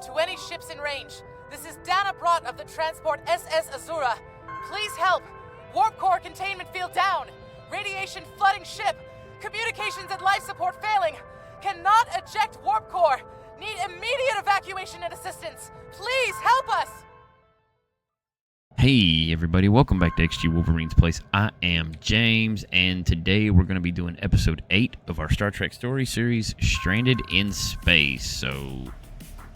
To any ships in range, this is Dana Brott of the transport SS Azura. Please help. Warp core containment field down. Radiation flooding ship. Communications and life support failing. Cannot eject warp core. Need immediate evacuation and assistance. Please help us. Hey everybody, welcome back to XG Wolverine's Place. I am James, and today we're going to be doing episode 8 of our Star Trek story series, Stranded in Space. So,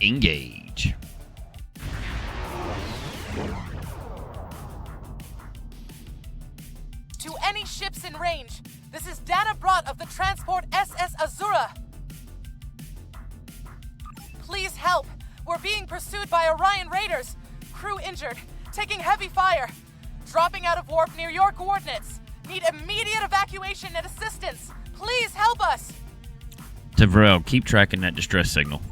engage. To any ships in range, this is Dana Brott of the transport SS Azura. Please help. We're being pursued by Orion Raiders. Crew injured. Taking heavy fire. Dropping out of warp near your coordinates. Need immediate evacuation and assistance. Please help us. Tavrel, keep tracking that distress signal.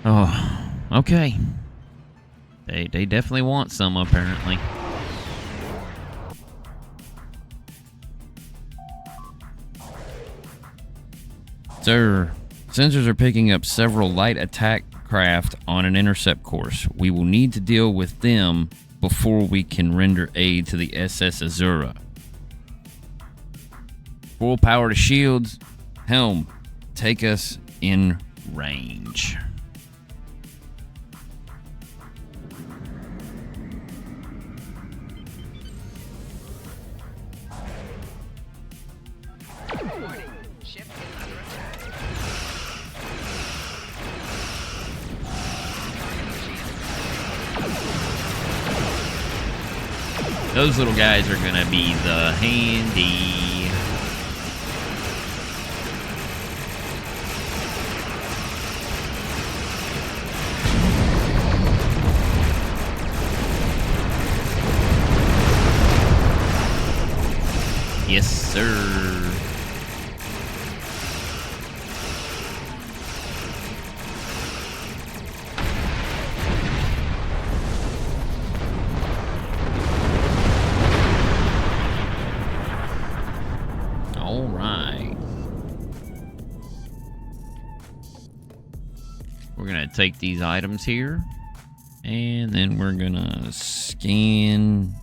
Oh, okay. They definitely want some, apparently. Sir, sensors are picking up several light attack craft on an intercept course. We will need to deal with them before we can render aid to the SS Azura. Full power to shields. Helm, take us in range. Those little guys are gonna be the handy. Yes, sir. We're going to take these items here, and then we're going to scan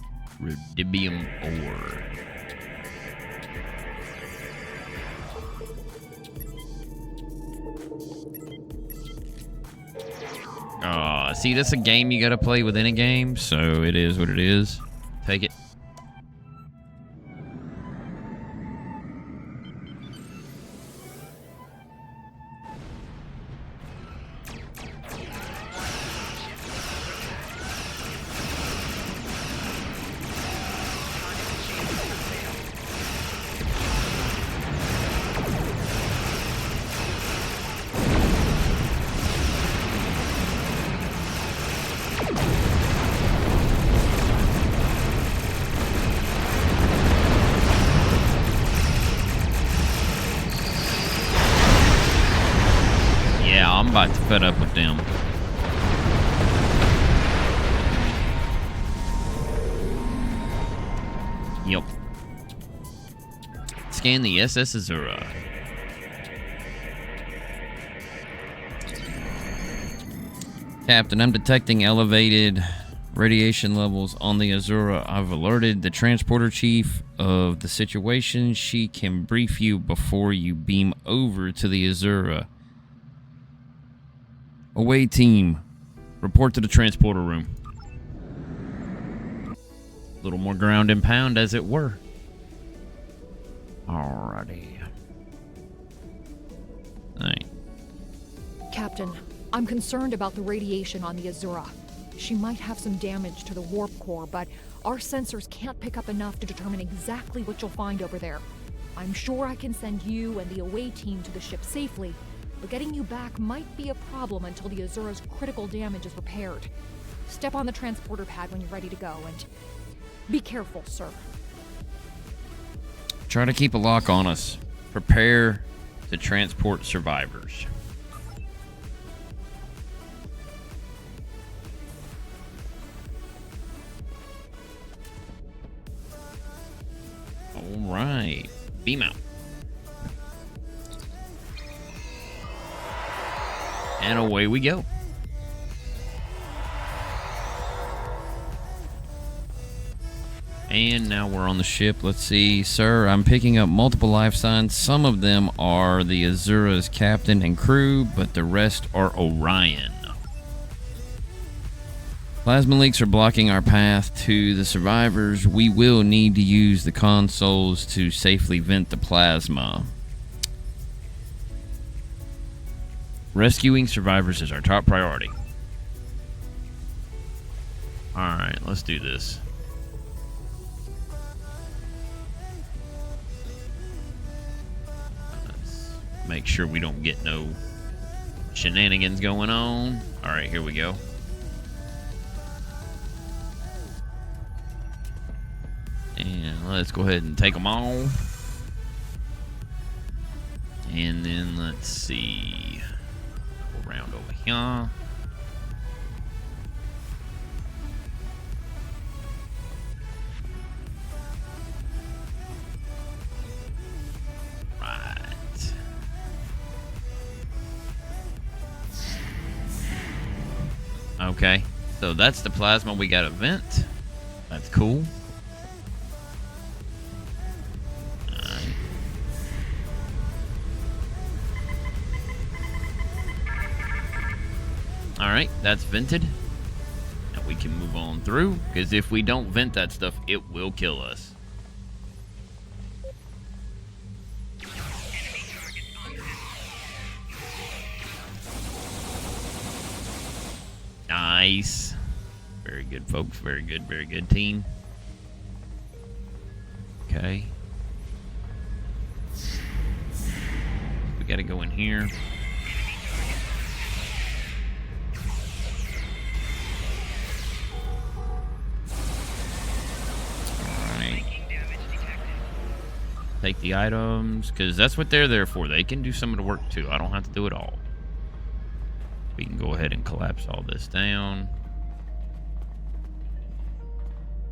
rubidium ore. See, that's a game you got to play within a game, so it is what it is. Take it. I'm about to fed up with them. Yep. Scan the SS Azura. Captain, I'm detecting elevated radiation levels on the Azura. I've alerted the transporter chief of the situation. She can brief you before you beam over to the Azura. Away team, report to the transporter room. A little more ground and pound, as it were. Alrighty. Alright. Captain, I'm concerned about the radiation on the Azura. She might have some damage to the warp core, but our sensors can't pick up enough to determine exactly what you'll find over there. I'm sure I can send you and the away team to the ship safely, but getting you back might be a problem until the Azura's critical damage is repaired. Step on the transporter pad when you're ready to go, and be careful, sir. Try to keep a lock on us. Prepare to transport survivors. right. Beam out. And away we go. And now we're on the ship. Let's see, sir. I'm picking up multiple life signs. Some of them are the Azura's captain and crew, but the rest are Orion. Plasma leaks are blocking our path to the survivors. We will need to use the consoles to safely vent the plasma. Rescuing survivors is our top priority. Alright, let's do this. Let's make sure we don't get no shenanigans going on. Alright, here we go. And let's go ahead and take them all. And then let's see. Go around over here. Right. Okay. So that's the plasma we got to vent. That's cool. Alright, that's vented. Now we can move on through, because if we don't vent that stuff, it will kill us. Nice. Very good, folks. Very good team. Okay. We gotta go in here. Take the items, because that's what they're there for. They can do some of the work too. I don't have to do it all. We can go ahead and collapse all this down.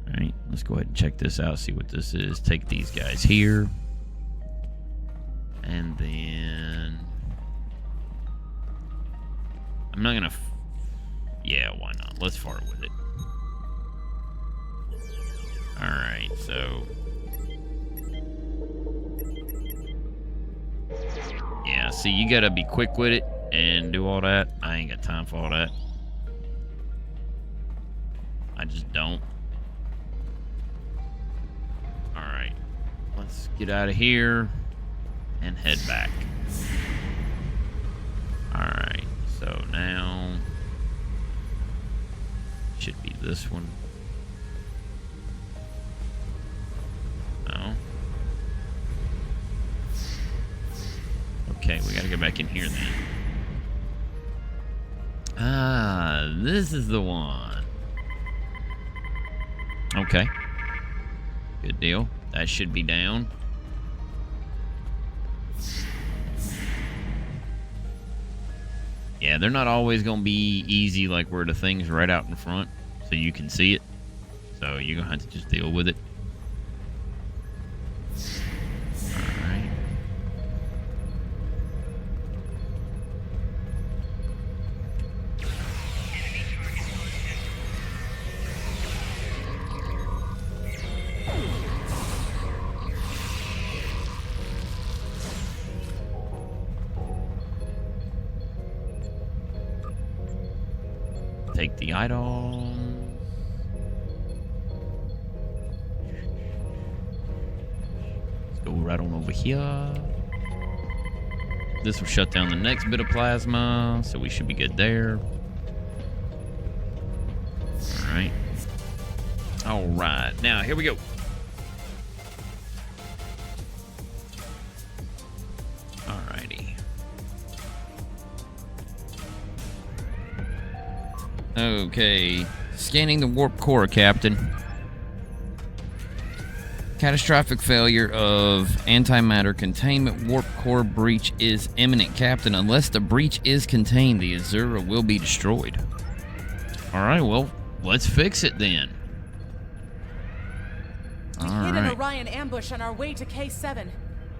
Alright, let's go ahead and check this out, see what this is. Take these guys here. And then... I'm not gonna... Yeah, why not? Let's fart with it. Alright, so... Yeah, see, you gotta be quick with it and do all that. I ain't got time for all that. I just don't. Alright. Let's get out of here and head back. Alright, so now... should be this one. No. Okay, we gotta go back in here then. Ah, this is the one. Okay. Good deal. That should be down. Yeah, they're not always gonna be easy like where the thing's right out in front, so you can see it. So you're gonna have to just deal with it. Take the item. Let's go right on over here. This will shut down the next bit of plasma, so we should be good there. Alright. Alright, now here we go. Alrighty. Okay, scanning the warp core, Captain. Catastrophic failure of antimatter containment. Warp core breach is imminent, Captain. Unless the breach is contained, the Azura will be destroyed. Alright, well, let's fix it then. We All hit an right. Orion ambush on our way to K7.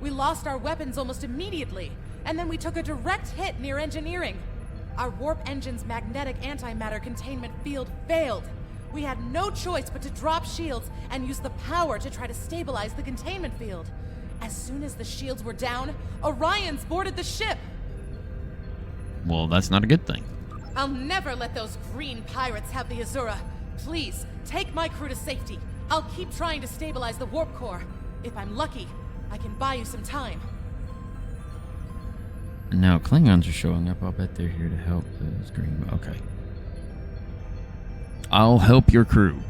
We lost our weapons almost immediately, and then we took a direct hit near engineering. Our warp engine's magnetic antimatter containment field failed. We had no choice but to drop shields and use the power to try to stabilize the containment field. As soon as the shields were down, Orions boarded the ship. Well, that's not a good thing. I'll never let those green pirates have the Azura. Please, take my crew to safety. I'll keep trying to stabilize the warp core. If I'm lucky, I can buy you some time. And now Klingons are showing up. I'll bet they're here to help those green. Okay. I'll help your crew.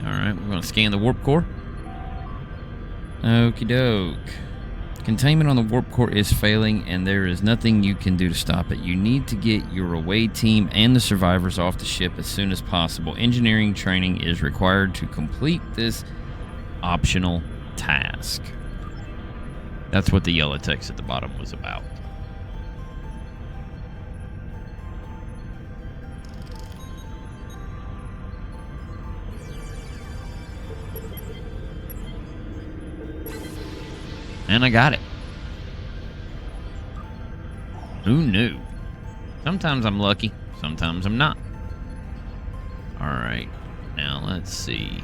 Alright, we're going to scan the warp core. Okie doke. Containment on the warp core is failing, and there is nothing you can do to stop it. You need to get your away team and the survivors off the ship as soon as possible. Engineering training is required to complete this optional task. That's what the yellow text at the bottom was about. And I got it. Who knew? Sometimes I'm lucky, sometimes I'm not. Alright, now let's see.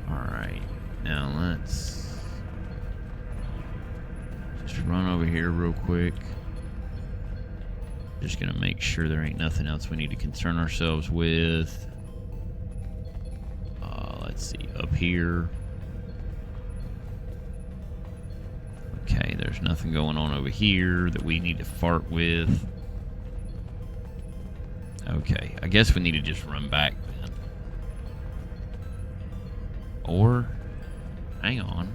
Alright, now let's just run over here real quick. Just gonna make sure there ain't nothing else we need to concern ourselves with. Let's see, up here. Okay, there's nothing going on over here that we need to fart with. Okay, I guess we need to just run back then. Or, hang on.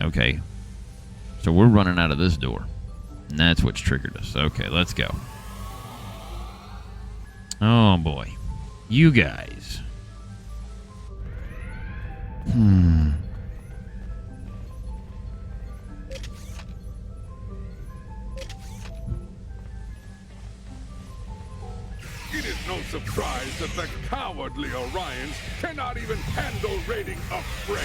Okay, so we're running out of this door. And that's what's triggered us. Okay, let's go. Oh boy. You guys. It is no surprise that the cowardly Orions cannot even handle raiding a freighter.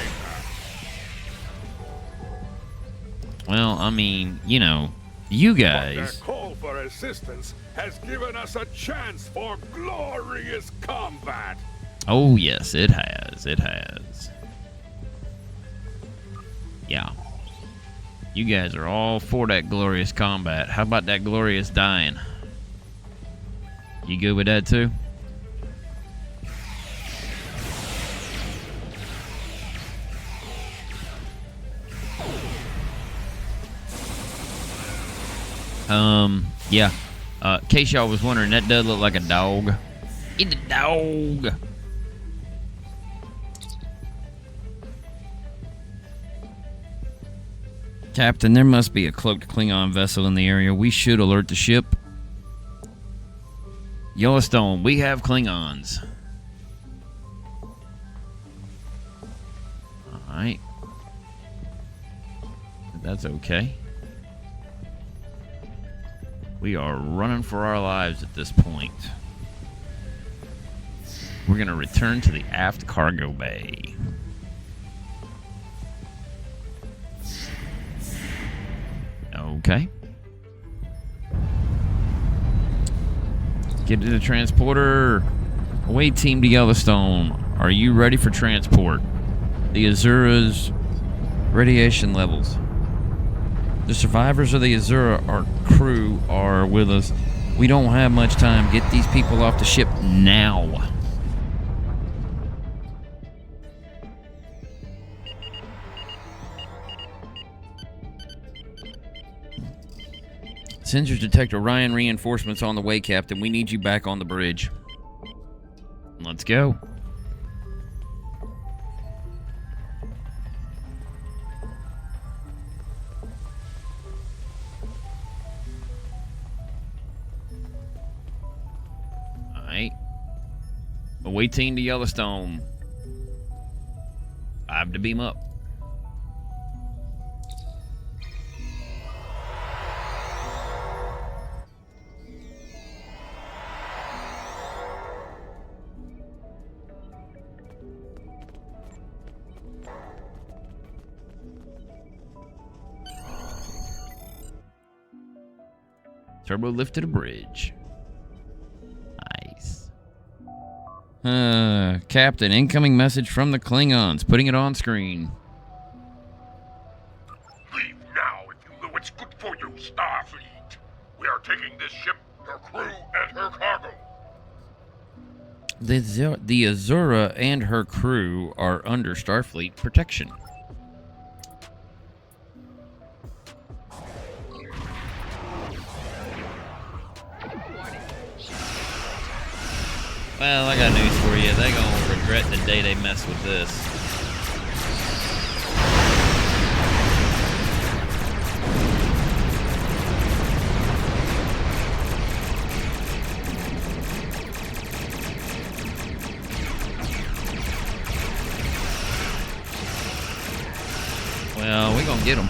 Well, I mean, you know, you But guys. their call for assistance has given us a chance for glorious combat. Oh, yes, it has. It has. Yeah. You guys are all for that glorious combat. How about that glorious dying? You good with that too? Yeah. In case y'all was wondering, that does look like a dog. It's a dog. Captain, there must be a cloaked Klingon vessel in the area. We should alert the ship. Yellowstone, we have Klingons. Alright. That's okay. We are running for our lives at this point. We're going to return to the aft cargo bay. Okay. Get to the transporter. Away team to Yellowstone. Are you ready for transport? The Azura's radiation levels. The survivors of the Azura, our crew, are with us. We don't have much time. Get these people off the ship now. Sensors detect Orion reinforcements on the way, Captain. We need you back on the bridge. Let's go. Alright. Away team to Yellowstone. 5 to beam up. Turbo lift to the bridge. Nice. Captain, incoming message from the Klingons. Putting it on screen. Leave now if you know it's good for you, Starfleet. We are taking this ship, her crew, and her cargo. The Azura and her crew are under Starfleet protection. Well, I got news for you. They gonna regret the day they mess with this. Well, we gonna get them.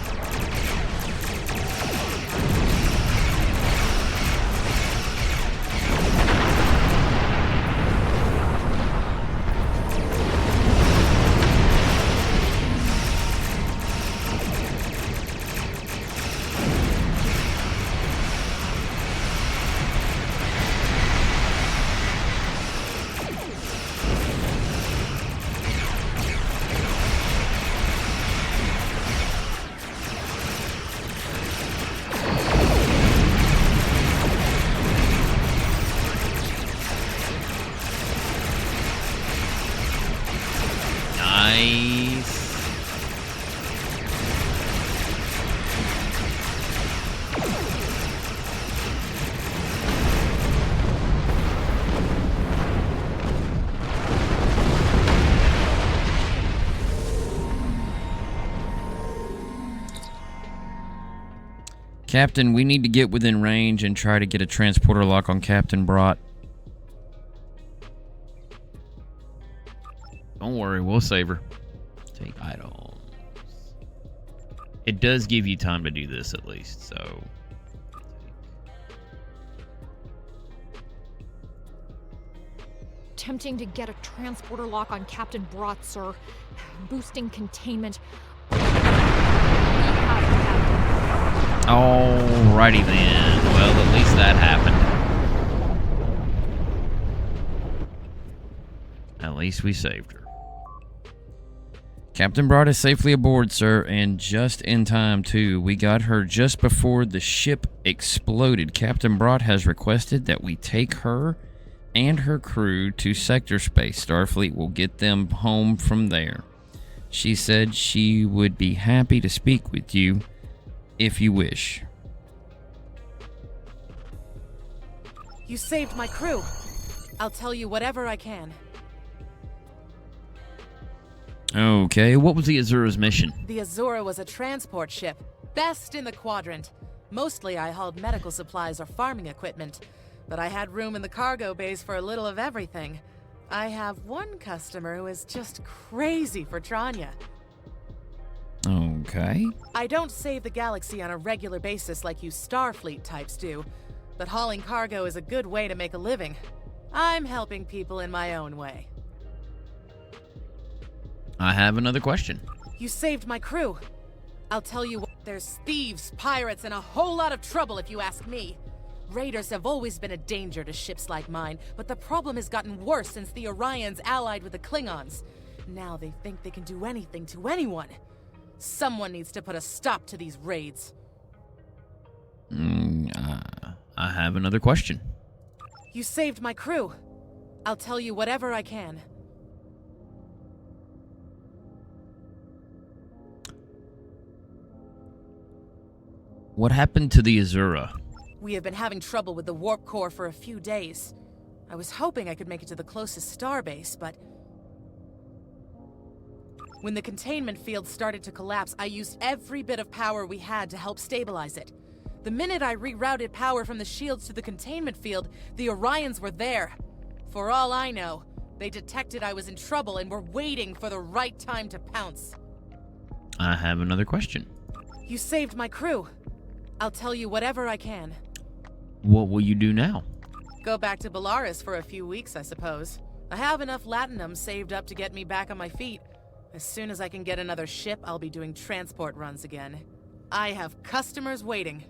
Nice. Captain, we need to get within range and try to get a transporter lock on Captain Brott. Don't worry, we'll save her. Take items. It does give you time to do this at least, so. Attempting to get a transporter lock on Captain Brott, sir. Boosting containment. Alrighty then. Well, at least that happened. At least we saved her. Captain Brott is safely aboard, sir, and just in time, too. We got her just before the ship exploded. Captain Brott has requested that we take her and her crew to sector space. Starfleet will get them home from there. She said she would be happy to speak with you if you wish. You saved my crew. I'll tell you whatever I can. Okay, what was the Azura's mission? The Azura was a transport ship, best in the quadrant. Mostly I hauled medical supplies or farming equipment, but I had room in the cargo bays for a little of everything. I have one customer who is just crazy for Tranya. Okay. I don't save the galaxy on a regular basis like you Starfleet types do, but hauling cargo is a good way to make a living. I'm helping people in my own way. I have another question. You saved my crew. I'll tell you what, there's thieves, pirates, and a whole lot of trouble if you ask me. Raiders have always been a danger to ships like mine, but the problem has gotten worse since the Orions allied with the Klingons. Now they think they can do anything to anyone. Someone needs to put a stop to these raids. I have another question. You saved my crew. I'll tell you whatever I can. What happened to the Azura? We have been having trouble with the warp core for a few days. I was hoping I could make it to the closest starbase, but when the containment field started to collapse, I used every bit of power we had to help stabilize it. The minute I rerouted power from the shields to the containment field, the Orions were there. For all I know, They detected I was in trouble and were waiting for the right time to pounce. I have another question. You saved my crew. I'll tell you whatever I can. What will you do now? Go back to Belarus for a few weeks, I suppose. I have enough latinum saved up to get me back on my feet. As soon as I can get another ship, I'll be doing transport runs again. I have customers waiting.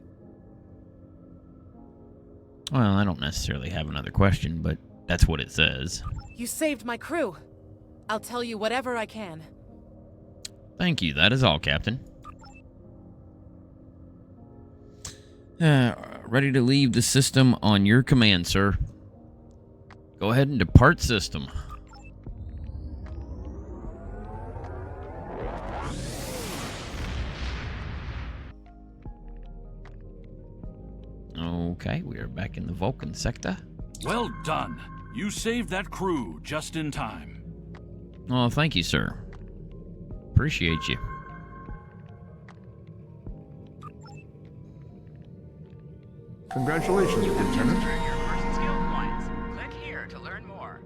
Well, I don't necessarily have another question, but that's what it says. You saved my crew. I'll tell you whatever I can. Thank you. That is all, Captain. Ready to leave the system on your command, sir. Go ahead and depart system. Okay, we are back in the Vulcan sector. Well done. You saved that crew just in time. Oh, thank you, sir. Appreciate you. Congratulations, Lieutenant. Your first skill points. Click here to learn more.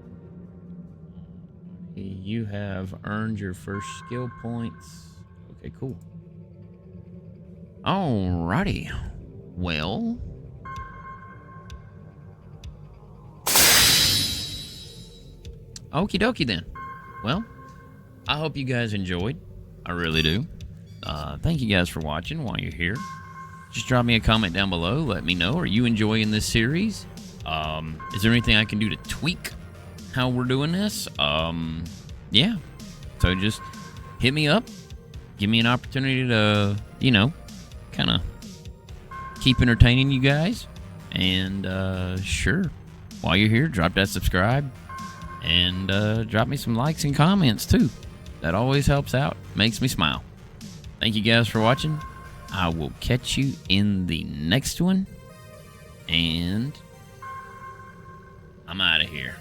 You have earned your first skill points. Okay, cool. Alrighty. Well, okie dokie then. Well, I hope you guys enjoyed. I really do. Thank you guys for watching while you're here. Just drop me a comment down below. Let me know. Are you enjoying this series? Is there anything I can do to tweak how we're doing this? Yeah. So just hit me up. Give me an opportunity to, you know, kind of keep entertaining you guys. And sure, while you're here, drop that subscribe. And drop me some likes and comments too. That always helps out. Makes me smile. Thank you guys for watching. I will catch you in the next one. And I'm out of here.